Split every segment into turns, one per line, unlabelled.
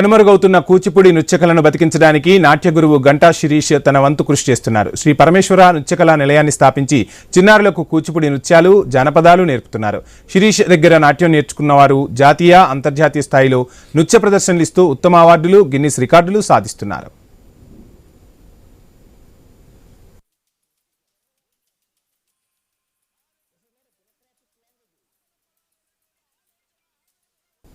కనుమరుగవుతున్న కూచిపూడి నృత్యకళను బతికించడానికి నాట్య గురువు గంటా శిరీష్ తన వంతు కృషి చేస్తున్నారు. శ్రీ పరమేశ్వర నృత్యకళా నిలయాన్ని స్థాపించి చిన్నారులకు కూచిపూడి నృత్యాలు, జానపదాలు నేర్పుతున్నారు. శిరీష్ దగ్గర నాట్యం నేర్చుకున్న వారు జాతీయ, అంతర్జాతీయ స్థాయిలో నృత్య ప్రదర్శనలు ఇస్తూ ఉత్తమ అవార్డులు, గిన్నిస్ రికార్డులు సాధిస్తున్నారు.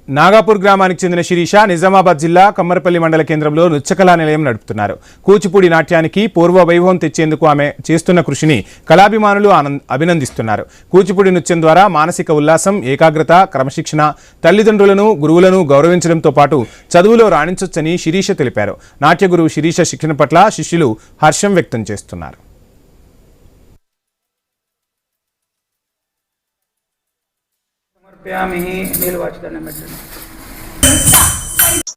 నాగాపూర్ గ్రామానికి చెందిన శిరీష నిజామాబాద్ జిల్లా కమ్మరపల్లి మండల కేంద్రంలో నృత్యకళా నిలయం నడుపుతున్నారు. కూచిపూడి నాట్యానికి పూర్వ వైభవం తెచ్చేందుకు ఆమె చేస్తున్న కృషిని కళాభిమానులు అభినందిస్తున్నారు. కూచిపూడి నృత్యం ద్వారా మానసిక ఉల్లాసం, ఏకాగ్రత, క్రమశిక్షణ, తల్లిదండ్రులను, గురువులను గౌరవించడంతో పాటు చదువులో రాణించొచ్చని శిరీష తెలిపారు. నాట్య గురువు శిరీష శిక్షణ పట్ల శిష్యులు హర్షం వ్యక్తం చేస్తున్నారు.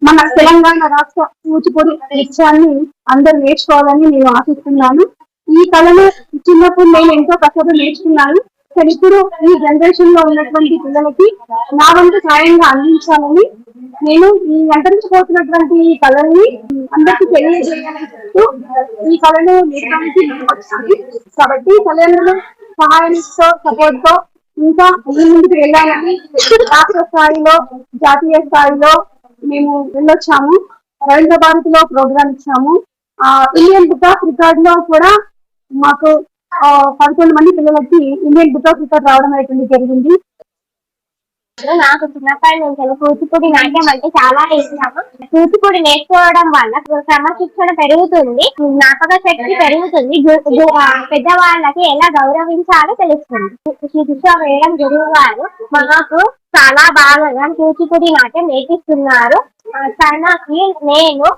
మన తెలంగాణ రాష్ట్ర కూచిపూడి నృత్యాన్ని అందరూ నేర్చుకోవాలని నేను ఆశిస్తున్నాను. ఈ కళను చిన్నప్పుడు నేను ఎంతో కష్టపడి నేర్చుకున్నాను. కానీ ఇప్పుడు ఈ జనరేషన్ లో ఉన్నటువంటి పిల్లలకి నా వంతు సాయంగా అందించాలని నేను ఈ అంతరించిపోతున్నటువంటి ఈ కళని అందరికీ తెలియజేయాలంటూ ఈ కళను నేర్పడానికి కాబట్టి తల్లిదండ్రులు సహాయంతో, సపోర్ట్ తో ఇంకా ముందుకు వెళ్ళాలని రాష్ట్ర స్థాయిలో, జాతీయ స్థాయిలో మేము వెళ్ళొచ్చాము. రవీంద్ర భారతిలో ప్రోగ్రామ్ ఇచ్చాము. ఇండియన్ బుక్ ఆఫ్ రికార్డ్ లో కూడా మాకు 11 మంది పిల్లలకి ఇండియన్ బుక్ ఆఫ్ రికార్డ్ రావడం అనేటువంటి జరిగింది.
నాకు చిన్నప్పటి నుంచి కూచిపూడి నాట్యం అంటే చాలా ఇష్టము. కూచిపూడి నేర్చుకోవడం వల్ల క్రమశిక్షణ పెరుగుతుంది, జ్ఞాపక శక్తి పెరుగుతుంది, పెద్దవాళ్ళకి ఎలా గౌరవించాలో తెలుస్తుంది. శిరీష మేడం గురువు గారు మాకు చాలా బాగా కూచిపూడి నాట్యం నేర్పిస్తున్నారు. తనకి నేను